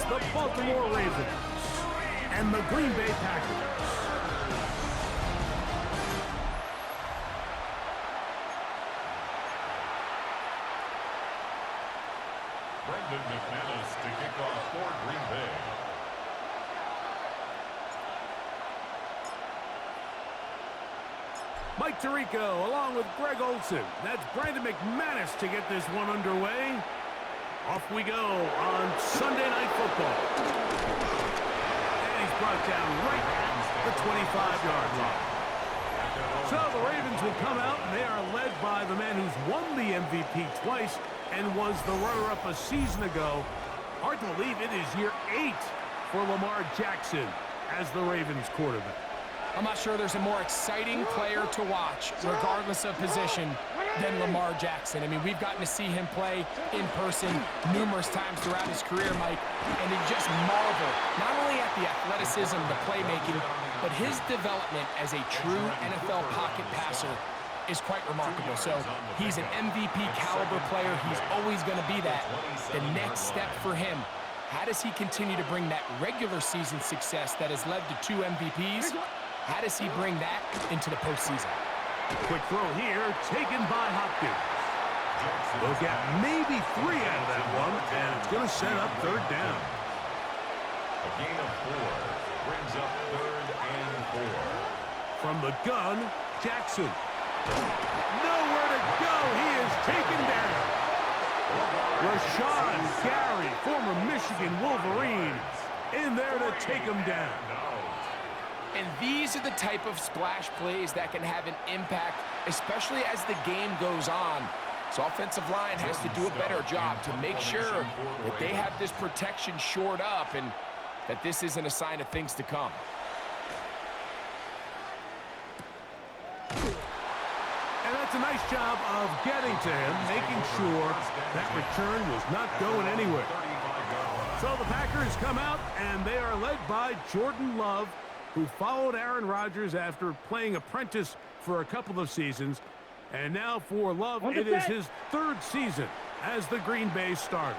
the Baltimore Ravens and the Green Bay Packers. To kick off for Green Bay. Mike Tirico along with Greg Olsen. That's Brandon McManus to get this one underway. Off we go on Sunday Night Football. And he's brought down right at the 25-yard line. So the Ravens will come out, and they are led by the man who's won the MVP twice and was the runner-up a season ago. Hard to believe it is year 8 for Lamar Jackson as the Ravens quarterback. I'm not sure there's a more exciting player to watch, regardless of position, than Lamar Jackson. I mean, we've gotten to see him play in person numerous times throughout his career, Mike, and you just marvel, not only at the athleticism, the playmaking, but his development as a true NFL pocket passer is quite remarkable. So he's an MVP caliber player. He's always going to be that. The next step for him, how does he continue to bring that regular season success that has led to 2 MVPs? How does he bring that into the postseason? Quick throw here, taken by Hopkins. They'll get maybe 3 out of that one, and it's going to set up 3rd down. A gain of 4 brings up 3rd and 4. From the gun, Jackson. Nowhere to go. He is taken down. Rashawn Gary, former Michigan Wolverine, in there to take him down. And these are the type of splash plays that can have an impact, especially as the game goes on. So offensive line has to do a better job to make sure that they have this protection shored up and that this isn't a sign of things to come. And that's a nice job of getting to him, making sure that return was not going anywhere. So the Packers come out, and they are led by Jordan Love, who followed Aaron Rodgers after playing apprentice for a couple of seasons. And now for Love, it is his 3rd season as the Green Bay starter.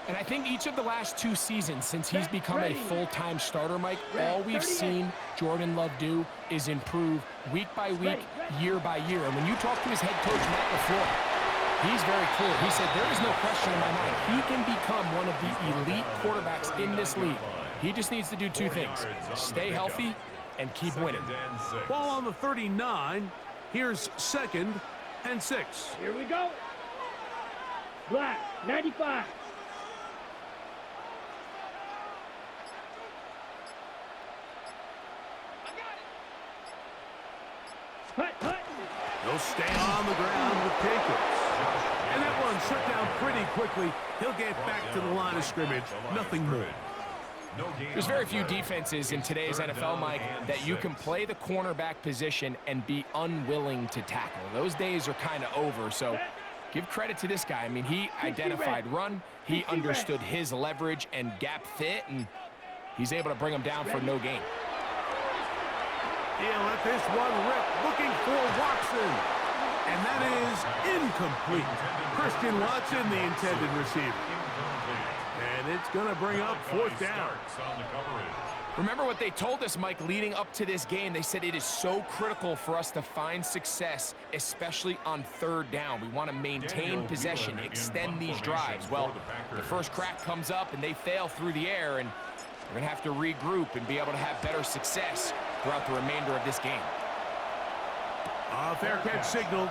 And I think each of the last 2 seasons since he's become a full-time starter, Mike, all we've seen Jordan Love do is improve week by week, year by year. And when you talk to his head coach, Matt LaFleur, he's very clear. He said, there is no question in my mind. He can become one of the elite quarterbacks in this league. He just needs to do 2 things: stay healthy and keep winning. Ball on the 39. Here's 2nd and 6. Here we go. Black, 95. They'll stay on the ground with Jacobs. And that one shut down pretty quickly. He'll get back to the line of scrimmage. Nothing more. There's very few defenses in today's NFL, Mike, that you can play the cornerback position and be unwilling to tackle. Those days are kind of over, so give credit to this guy. I mean, he identified run, he understood his leverage and gap fit, and he's able to bring him down for no gain. He'll let this one rip, looking for Watson. And that is incomplete. Christian Watson, the intended receiver. And it's going to bring up 4th down. Remember what they told us, Mike, leading up to this game. They said it is so critical for us to find success, especially on 3rd down. We want to maintain possession, extend these drives. Well, the first crack comes up, and they fail through the air, and we're going to have to regroup and be able to have better success throughout the remainder of this game. A fair catch signaled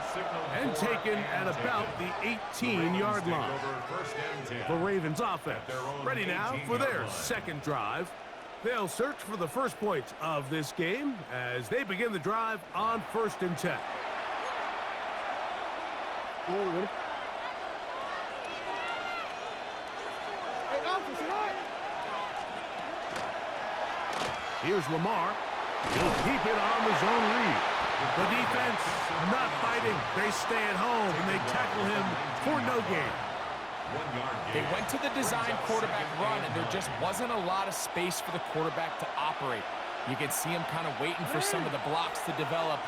and taken at about the 18-yard line. The Ravens offense ready now for their 2nd drive. They'll search for the first points of this game as they begin the drive on 1st and 10. Here's Lamar. He'll keep it on the zone read. The defense not fighting. They stay at home, and they tackle him for no gain. They went to the design quarterback run, and there just wasn't a lot of space for the quarterback to operate. You could see him kind of waiting for some of the blocks to develop.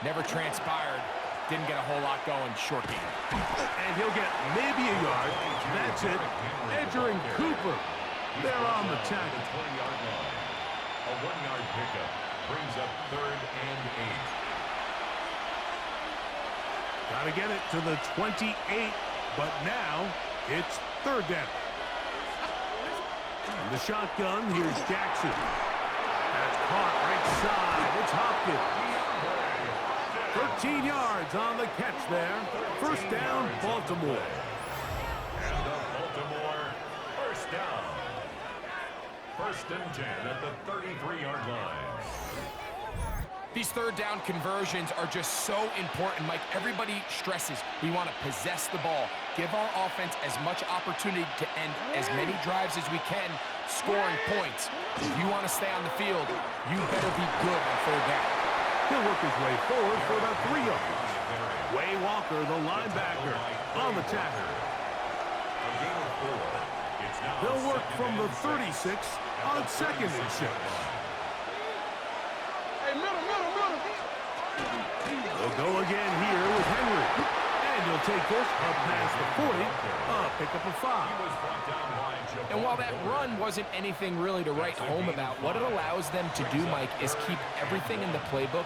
Never transpired. Didn't get a whole lot going. Short game. And he'll get maybe a yard. That's it. Edger and Cooper They're on the tackle. 20-yard line. A 1-yard pickup brings up 3rd and 8. Got to get it to the 28, but now it's 3rd down. In the shotgun, here's Jackson. That's caught right side. It's Hopkins. 13 yards on the catch there. 1st down, Baltimore. And the Baltimore 1st down. 1st and 10 at the 33-yard line. These 3rd down conversions are just so important, Mike. Everybody stresses we want to possess the ball, give our offense as much opportunity to end as many drives as we can, scoring points. If you want to stay on the field, you better be good on 3rd down. He'll work his way forward for about 3 yards. Way Walker, the linebacker, on the tackle. A gain of 4. It's now They'll work from the 36 on 2nd and 6. They'll go again here with Henry. And he'll take this up past the 40. Pick up a 5. And while that run wasn't anything really to write home about, what it allows them to do, Mike, is keep everything in the playbook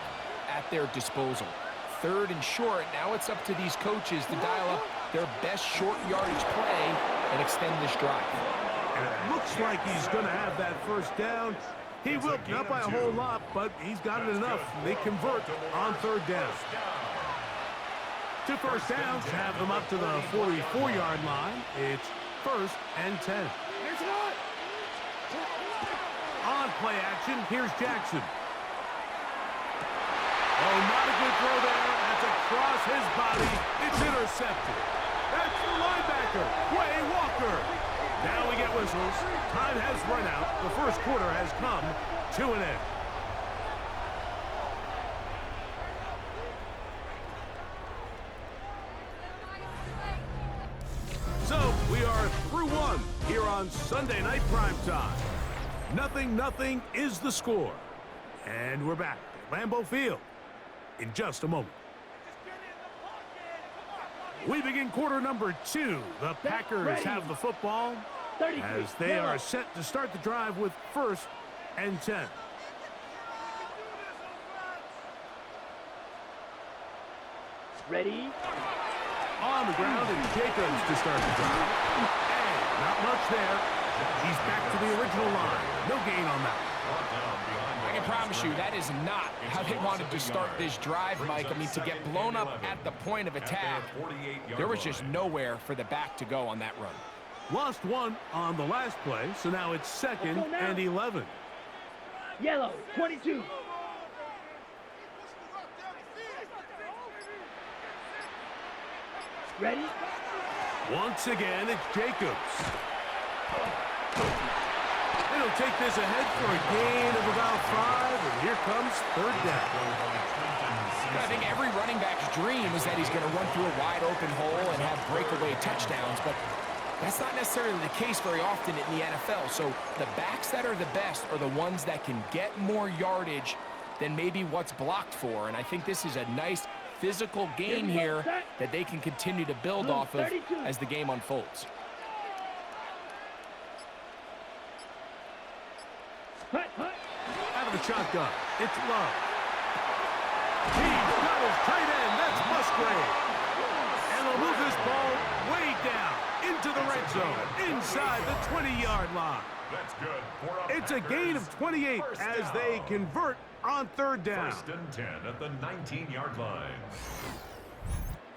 at their disposal. 3rd and short, now it's up to these coaches to dial up their best short yardage play and extend this drive. And it looks like he's going to have that 1st down. He will, not by a whole lot, but he's got it enough. They convert on 3rd down. 2 1st downs have them up to the 44-yard line. It's 1st and 10. On play action, here's Jackson. Oh, not a good throw there. That's across his body. It's intercepted. That's the linebacker, Way Walker. Now we get whistles. Time has run out. The 1st quarter has come to an end. So we are through 1 here on Sunday Night Primetime. 0-0 is the score. And we're back at Lambeau Field in just a moment. We begin quarter number 2. The Packers have the football as they are set to start the drive with 1st and 10. Ready? On the ground, and Jacobs to start the drive. And not much there. He's back to the original line. No gain on that. I can promise you that is not how they wanted to start this drive, Mike. I mean, to get blown up at the point of attack, there was just nowhere for the back to go on that run. Lost 1 on the last play, so now it's 2nd and 11. Yellow, 22. Ready? Once again, it's Jacobs. He'll take this ahead for a gain of about 5, and here comes 3rd down. I think every running back's dream is that he's going to run through a wide open hole and have breakaway touchdowns, but that's not necessarily the case very often in the NFL. So the backs that are the best are the ones that can get more yardage than maybe what's blocked for, and I think this is a nice physical gain here that they can continue to build off of as the game unfolds. Out of the shotgun, it's Love. He's got his tight end. That's Musgrave. And they'll move this ball way down into the red zone, inside the 20-yard line. That's good. It's a gain of 28 as they convert on 3rd down. 1st and 10 at the 19-yard line.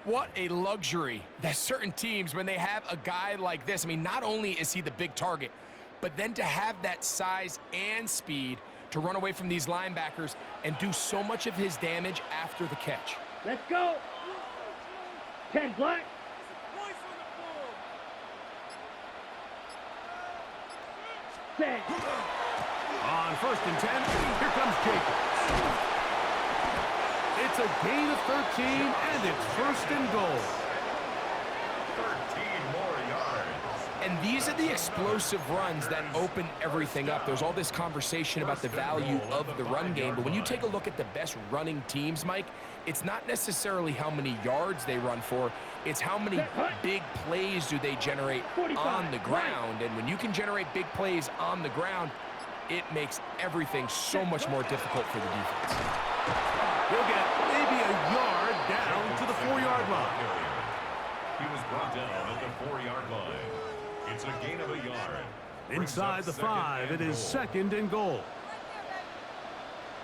What a luxury that certain teams, when they have a guy like this, I mean, not only is he the big target, but then to have that size and speed to run away from these linebackers and do so much of his damage after the catch. Let's go. 10 black. Set. On 1st and 10, here comes Jacobs. It's a gain of 13, and it's 1st and goal. 13 more yards. And these are the explosive runs that open everything up. There's all this conversation about the value of the run game, but when you take a look at the best running teams, Mike, it's not necessarily how many yards they run for, it's how many big plays do they generate on the ground. And when you can generate big plays on the ground, it makes everything so much more difficult for the defense. He'll get maybe a yard down to the 4-yard line. He was brought down at the 4-yard line. It's a gain of a yard. Inside the 5, it is 2nd and goal.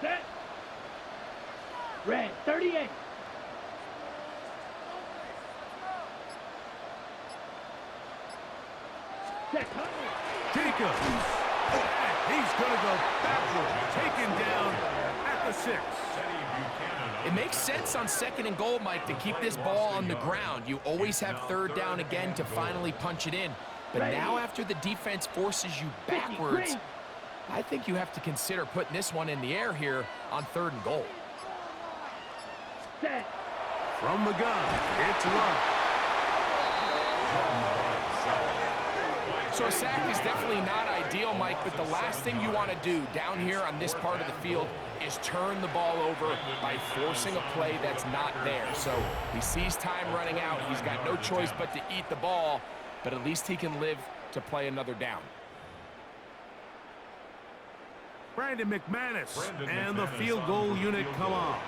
Set. Red 38. Set. Jacobs. He's going to go backwards. Taken down at the 6. It makes sense on 2nd and goal, Mike, to keep this ball on the ground. You always have 3rd down again to finally punch it in. But now after the defense forces you backwards, I think you have to consider putting this one in the air here on 3rd and goal. Set. From the gun, it's Love. So a sack is definitely not ideal, Mike, but the last thing you want to do down here on this part of the field is turn the ball over by forcing a play that's not there. So he sees time running out. He's got no choice but to eat the ball, but at least he can live to play another down. Brandon McManus and the field goal unit come on.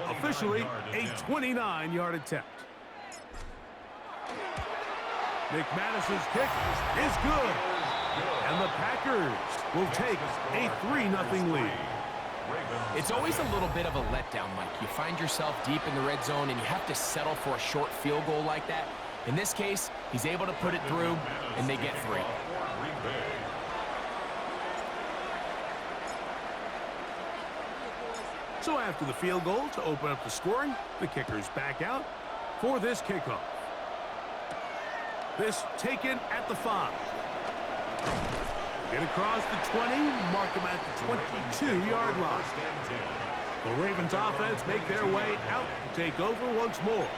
Officially a 29-yard attempt. McManus's kick is good. And the Packers will take a 3-0 lead. It's always a little bit of a letdown, Mike. You find yourself deep in the red zone and you have to settle for a short field goal like that. In this case, he's able to put it through, and they get 3. So after the field goal to open up the scoring, the kicker's back out for this kickoff. This taken at the 5. Get across the 20, mark him at the 22-yard line. The Ravens offense make their way out to take over once more.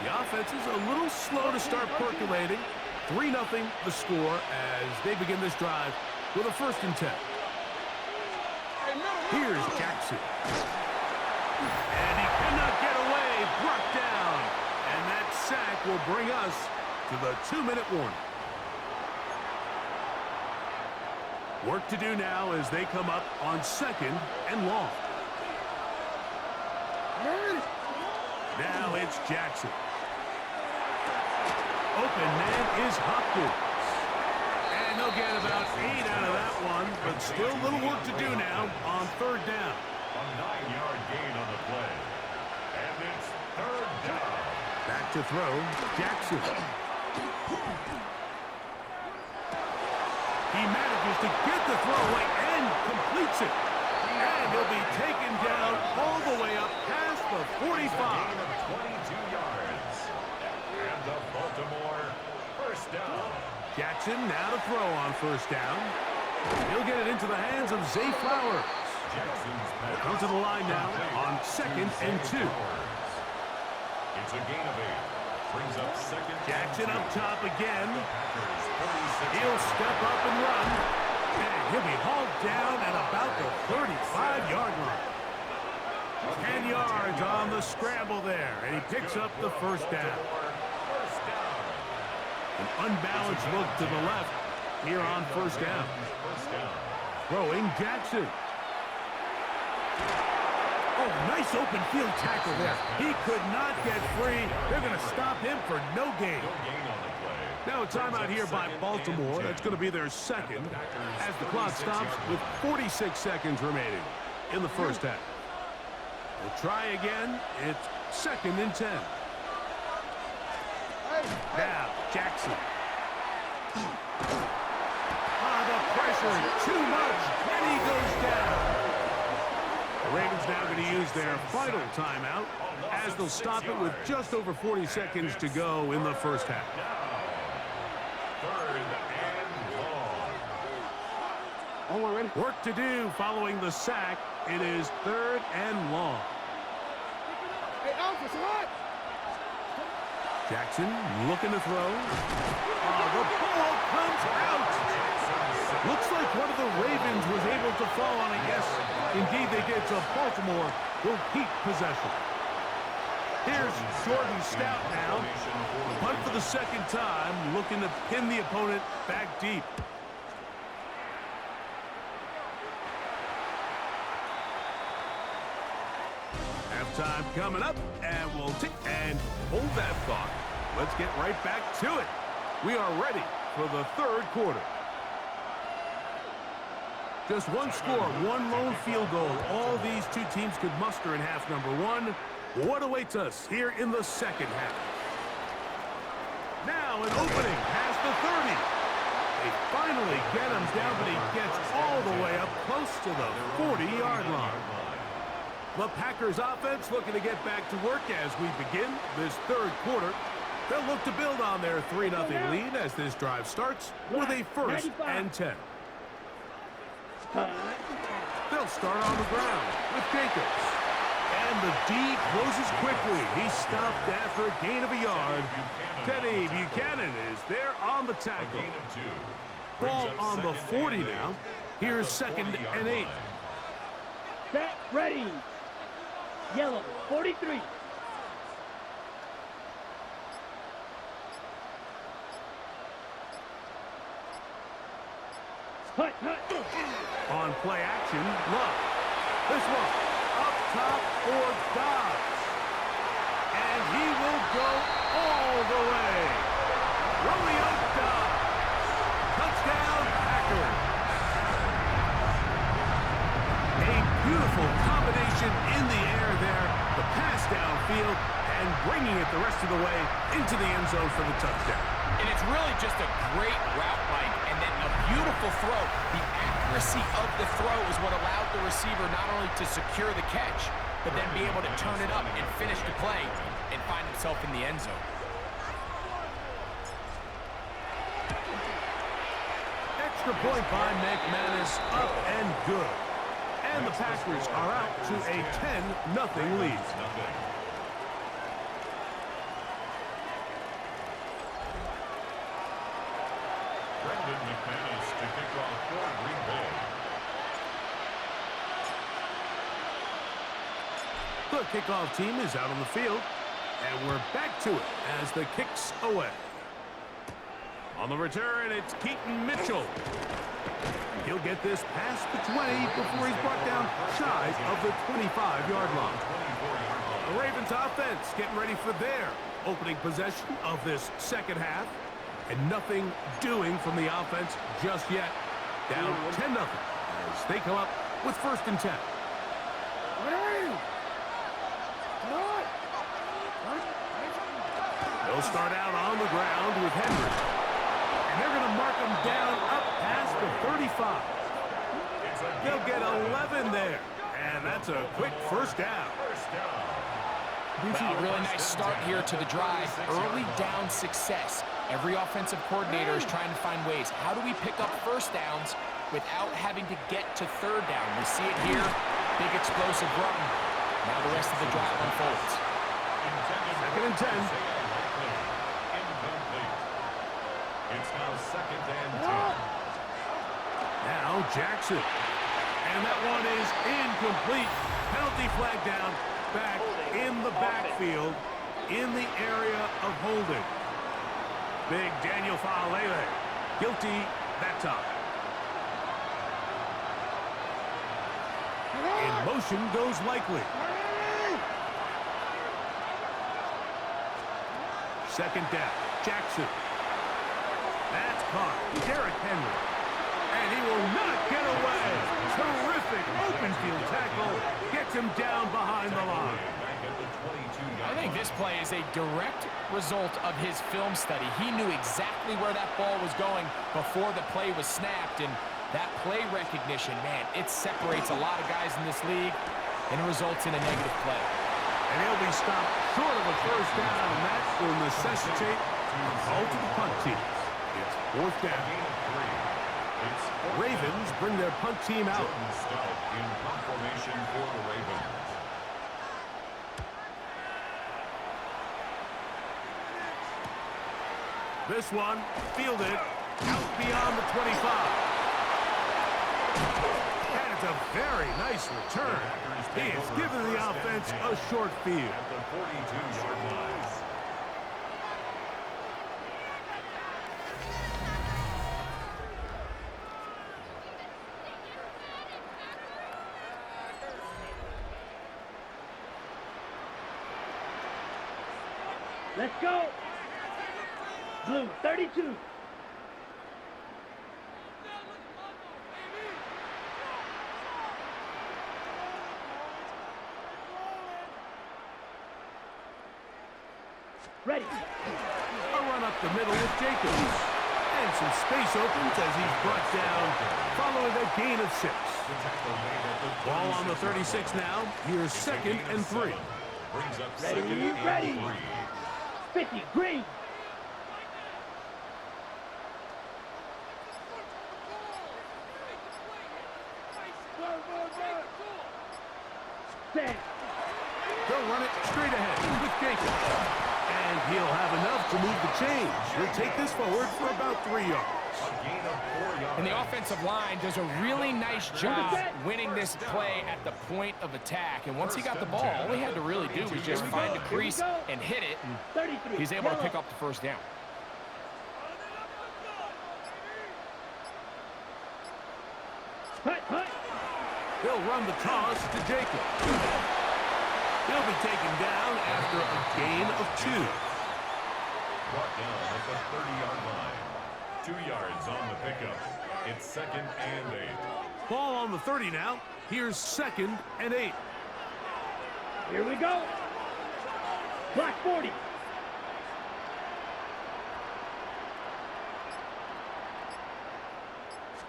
The offense is a little slow to start percolating. 3-0 the score as they begin this drive with a 1st and 10. Here's Jackson. And he cannot get away. Brought down. And that sack will bring us to the 2-minute warning. Work to do now as they come up on 2nd and long. Now it's Jackson. Open man is Hopkins. And they'll get about 8 out of that one, but still a little work to do now on 3rd down. A 9-yard gain on the play. And it's 3rd down. Back to throw, Jackson. He manages to get the throw away and completes it. And he'll be taken down all the way up past the 45. Gain of 22 yards. And the Baltimore 1st down. Jackson now to throw on 1st down. He'll get it into the hands of Zay Flowers. They'll come to the line now on 2nd and 2. It's a gain of 8. Brings up 2nd. Jackson up top again. He'll step up and run. And he'll be hauled down at about the 35-yard line. 10 yards on the scramble there. And he picks up the 1st down. An unbalanced look to the left here on 1st down. Throwing Jackson. Oh, nice open field tackle there. He could not get free. They're going to stop him for no gain. Now a timeout here by Baltimore. That's going to be their 2nd as the clock stops with 46 seconds remaining in the 1st half. We'll try again. It's 2nd and 10. Now, Jackson. The pressure, too much, and he goes down. The Ravens now going to use their final timeout as they'll stop it with just over 40 seconds to go in the 1st half. 3rd and long. Work to do following the sack. It is 3rd and long. Jackson looking to throw. The ball comes out. Looks like one of the Ravens was able to fall on it. Yes, indeed they did. So Baltimore will keep possession. Here's Jordan Stout now. Punt for the second time, looking to pin the opponent back deep. Halftime coming up, and we'll take and hold that thought. Let's get right back to it. We are ready for the third quarter. Just one score, one lone field goal. All these two teams could muster in half number one. What awaits us here in the second half? Now an opening has the 30. They finally get him down, but he gets all the way up close to the 40-yard line. The Packers offense looking to get back to work as we begin this third quarter. They'll look to build on their 3-0 lead as this drive starts with a 1st and 10. They'll start on the ground with Jacobs. And the D closes quickly. He stopped after a gain of a yard. Teddy Buchanan is there on the tackle. Ball on the 40 now. Here's 2nd and 8. Set, ready. Yellow, 43. Hut, hut. On play action, Love. This one, up top for Dobbs. And he will go all the way. Romeo Dobbs. Touchdown, Packers. A beautiful combination in the air there. The pass downfield and bringing it the rest of the way into the end zone for the touchdown. And it's really just a great route, Mike, and then a beautiful throw. The accuracy of the throw is what allowed the receiver not only to secure the catch, but then be able to turn it up and finish the play and find himself in the end zone. Extra point by McManus, up and good. And the Packers are out to a 10-0 lead. McManus to kick off for Green Bay. The kickoff team is out on the field, and we're back to it as the kick's away. On the return, it's Keaton Mitchell. He'll get this past the 20 before he's brought down shy of the 25-yard line. The Ravens offense getting ready for their opening possession of this second half. And nothing doing from the offense just yet. Down 10-0 as they come up with 1st and 10. They'll start out on the ground with Henry. And they're going to mark him down up past the 35. They'll get 11 there. And that's a quick 1st down. Well, a really nice start here to the drive. Early down success. Every offensive coordinator is trying to find ways. How do we pick up 1st downs without having to get to 3rd down? We see it here. Big explosive run. Now the rest of the drive unfolds. 2nd and 10. It's now 2nd and 10. Now Jackson. And that one is incomplete. Penalty flag down. Back in the backfield in the area of holding. Big Daniel Faalele. Guilty that time. In motion goes Likely. 2nd down. Jackson. That's caught. Derrick Henry. And he will not get away. Terrific open field tackle. Gets him down behind the line. I think this play is a direct result of his film study. He knew exactly where that ball was going before the play was snapped, and that play recognition, man, it separates a lot of guys in this league, and it results in a negative play. And he'll be stopped short of a 1st down, and that will necessitate a call to the punt team. It's 4th down. Ravens bring their punt team out. In confirmation for the Ravens. This one, fielded, out beyond the 25. And it's a very nice return. He has given the offense a short field. At the 42-yard line. Let's go. Blue, 32. Ready. A run up the middle with Jacobs. And some space opens as he's brought down following a gain of 6. Ball on the 36 now. Here's 2nd and 3. Brings up Ready, 2nd and ready. 3. 50, green. Set. They'll run it straight ahead with Jacobs. And he'll have enough to move the change. He'll take this forward for about 3 yards. A gain of 4 yards. And the offensive line does a really nice job winning this play at the point of attack. And once he got the ball, all he had to really do was just find the crease and hit it. And 33. he's able to pick up the first down. Hut, hut. They'll run the toss to Jacobs. He'll be taken down after a gain of 2. Brought down at the 30-yard line. 2 yards on the pickup. It's 2nd and 8. Ball on the 30 now. Here's 2nd and 8. Here we go. Black 40.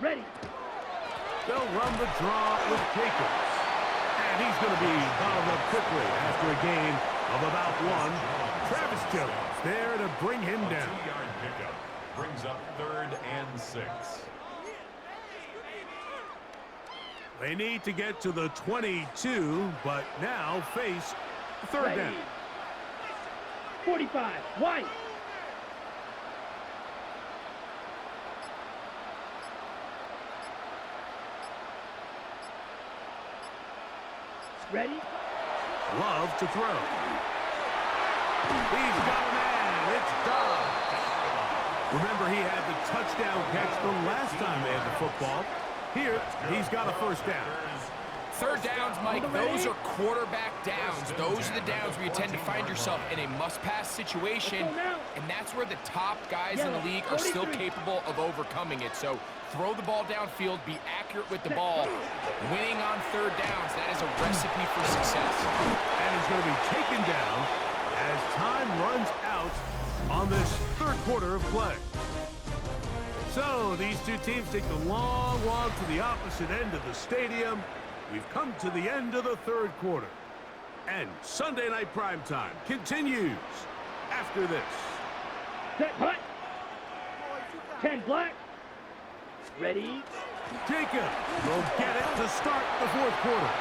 Ready. They'll run the draw with Jacobs. And he's going to be bottled up quickly after a gain of about 1. Travis Jones there to bring him down. 2-yard pickup brings up 3rd and 6. They need to get to the 22, but now face 3rd Ready. down. 45. White. Ready. Love to throw. He's got a man. It's done. Remember, he had the touchdown catch the last time they had the football. Here, he's got a first down. 3rd downs, Mike, those are quarterback downs. Those are the downs where you tend to find yourself in a must-pass situation, and that's where the top guys in the league are still capable of overcoming it. So throw the ball downfield, be accurate with the ball. Winning on 3rd downs, that is a recipe for success. And he's going to be taken down as time runs out on this 3rd quarter of play. So these two teams take the long walk to the opposite end of the stadium. We've come to the end of the 3rd quarter. And Sunday Night Primetime continues after this. Set, hut. 10 black. Ready. Jacob will get it to start the 4th quarter.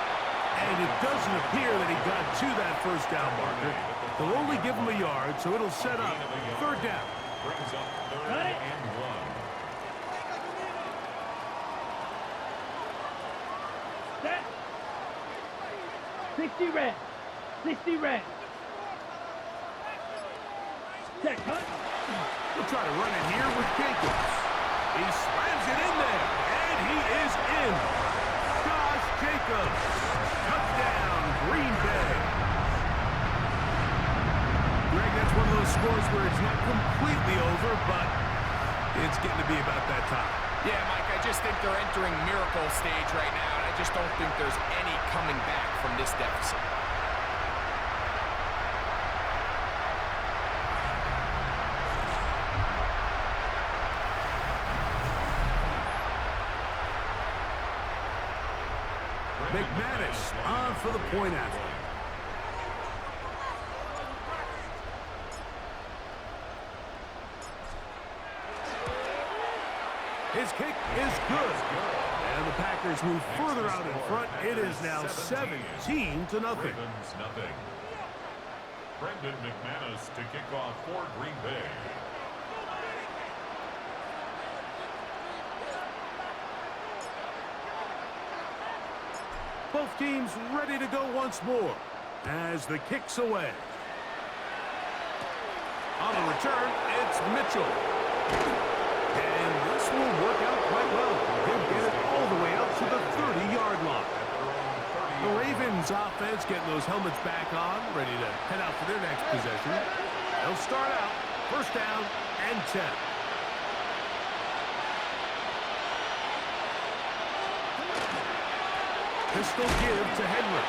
And it doesn't appear that he got to that first down marker. They'll only give him a yard, so it'll set up 3rd down. Brings up 3rd and 1. Set. 60 red. 60 red. Set, hut. We'll try to run it here with Jacobs. He slams it in there, and he is in. Josh Jacobs. Touchdown, Green Bay. Greg, that's one of those scores where it's not completely over, but it's getting to be about that time. Yeah, Mike, I just think they're entering miracle stage right now, and I just don't think there's any coming back from this deficit. McManus on for the point after. His kick is good. And the Packers move further out in front. It is now 17-0. Ravens nothing. Brendan McManus to kick off for Green Bay. Both teams ready to go once more as the kick's away. On the return, it's Mitchell. And this will work out quite well. He'll get it all the way up to the 30-yard line. The Ravens offense getting those helmets back on, ready to head out for their next possession. They'll start out first down and 10. Pistol give to Henry.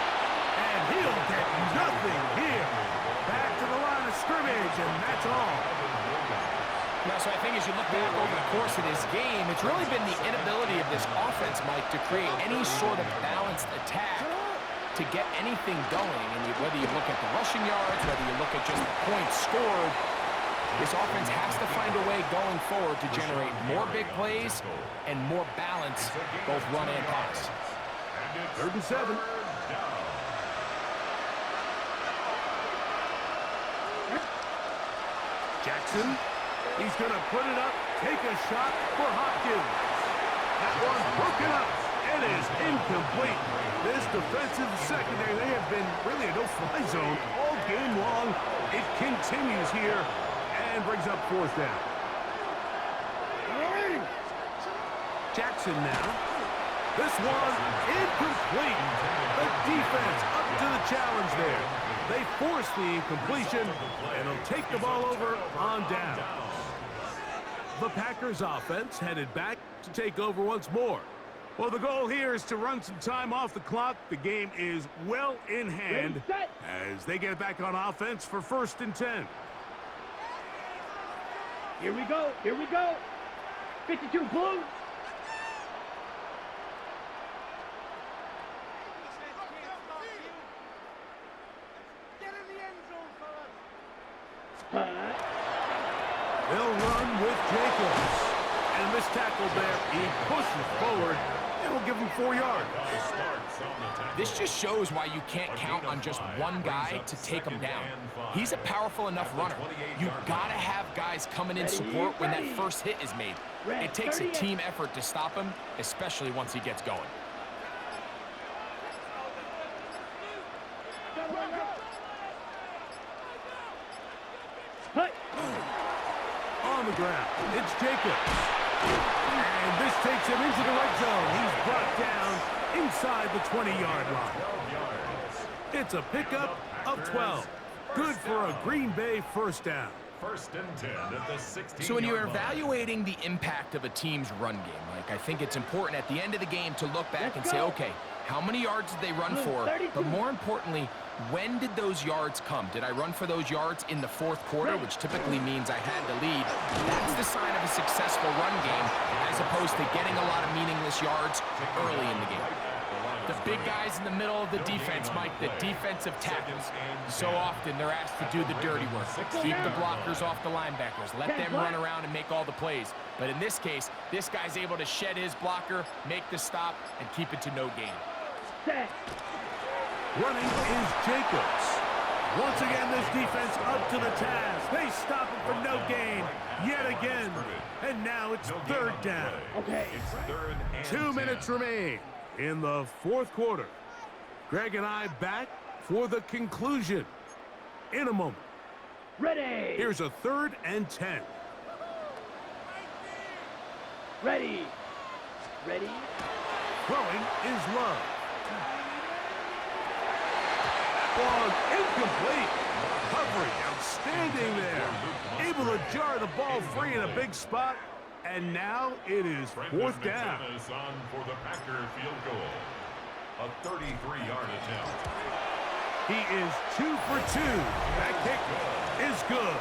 And he'll get nothing here. Back to the line of scrimmage, and that's all. Now, so I think as you look back over the course of this game, it's really been the inability of this offense, Mike, to create any sort of balanced attack to get anything going. And whether you look at the rushing yards, whether you look at just the points scored, this offense has to find a way going forward to generate more big plays and more balance, both run and pass. 3rd and 7. Jackson, he's going to put it up, take a shot for Hopkins. That one broken up. It is incomplete. This defensive secondary, they have been really a no-fly zone all game long. It continues here and brings up 4th down. Jackson now. This one incomplete. The defense up to the challenge there. They force the incompletion, and they'll take the ball over on down. The Packers offense headed back to take over once more. Well, the goal here is to run some time off the clock. The game is well in hand as they get back on offense for 1st and 10. Here we go. Here we go. 52 blue. They'll run with Jacobs. And this tackle there, he pushes forward. It'll give him 4 yards. This just shows why you can't count on just one guy to take him down. He's a powerful enough runner. You've got to have guys coming in support when that first hit is made. It takes a team effort to stop him, especially once he gets going. On the ground, it's Jacobs. And this takes him into the red zone. He's brought down inside the 20-yard line. It's a pickup of 12. Good for a Green Bay 1st down. 1st and 10 at the 16-yard So when you're line. evaluating the impact of a team's run game, Mike, I think it's important at the end of the game to look back and say, okay, how many yards did they run for? But more importantly, when did those yards come? Did I run for those yards in the 4th quarter, which typically means I had the lead? That's the sign of a successful run game, as opposed to getting a lot of meaningless yards early in the game. The big guys in the middle of the defense, Mike, the defensive tackles. So often they're asked to do the dirty work. Keep the blockers off the linebackers. Let them run around and make all the plays. But in this case, this guy's able to shed his blocker, make the stop, and keep it to no gain. Running is Jacobs. Once again, this defense up to the task. They stop him for no gain yet again. And now it's 3rd down. Okay. It's 3rd and 2 minutes remain in the 4th quarter. Greg and I back for the conclusion in a moment. Ready. Here's a 3rd and 10. Ready. Ready. Throwing is Love. Ball incomplete. Coverage outstanding there. Able to jar the ball free in a big spot. And now it is 4th down. Is on for the Packer field goal. A 33-yard attempt. He is 2 for 2. That kick is good.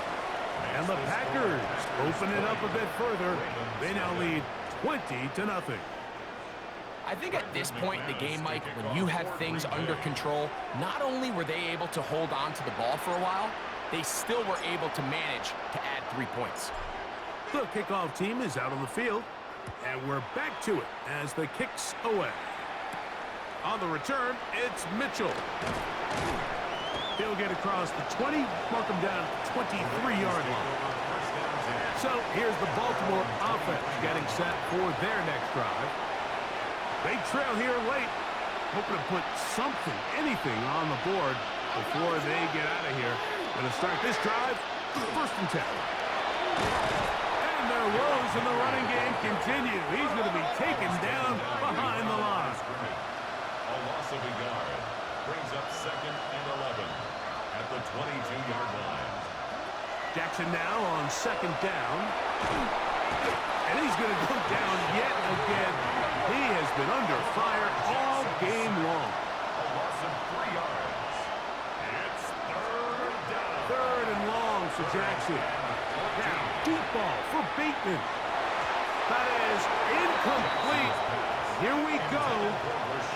And the Packers open it up a bit further. They now lead 20-0. I think at this point in the game, Mike, when you had things under control, not only were they able to hold on to the ball for a while, they still were able to manage to add 3 points. The kickoff team is out on the field, and we're back to it as the kick's away. On the return, it's Mitchell. He'll get across the 20, mark him down at the 23-yard line. So here's the Baltimore offense getting set for their next drive. They trail here late. hoping to put something, anything on the board before they get out of here. Going to start this drive, 1st and 10. And their woes in the running game continue. He's going to be taken down behind the line. A loss of a yard brings up 2nd and 11 at the 22-yard line. Jackson now on 2nd down. And he's going to go down yet again. He has been under fire all game long. A loss of 3 yards. It's 3rd down. 3rd and long for Jackson. Now, deep ball for Bateman. That is incomplete. Here we go.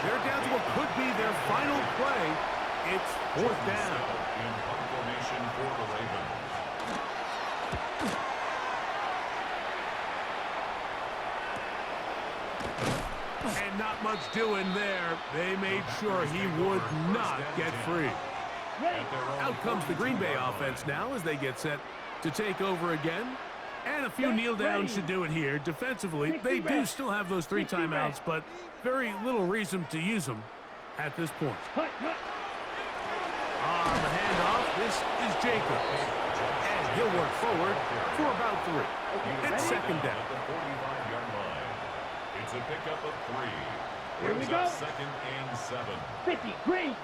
They're down to what could be their final play. It's 4th down. In punt formation for the Ravens. And not much doing there. They made sure he would not get free. Out comes the Green Bay offense now as they get set to take over again. And a few kneel downs should do it here. Defensively, they do still have those 3 timeouts, but very little reason to use them at this point. On the handoff, this is Jacobs. And he'll work forward for about 3. It's 2nd down. At the 45-yard line. It's a pickup of 3. Here we Brings go. up 2nd and 7. 50, green.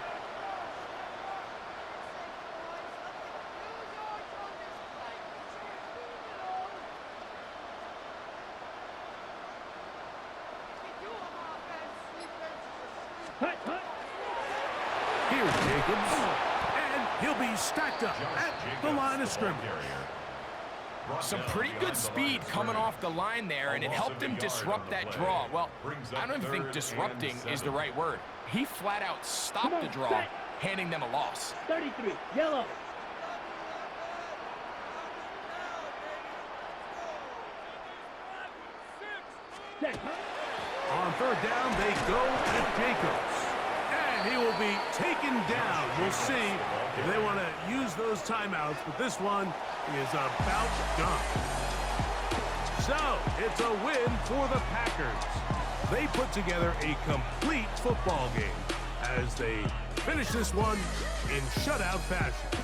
Here's Jacobs. And he'll be stacked up at the line of scrimmage. Some pretty good speed coming off the line there, and it helped him disrupt that draw. Well, I don't even think disrupting is the right word. He flat out stopped the draw, handing them a loss. 33, yellow. On 3rd down, they go at Jacobs. And he will be taken down. We'll see if they want to use those timeouts, but this one is about done. So, it's a win for the Packers. They put together a complete football game as they finish this one in shutout fashion.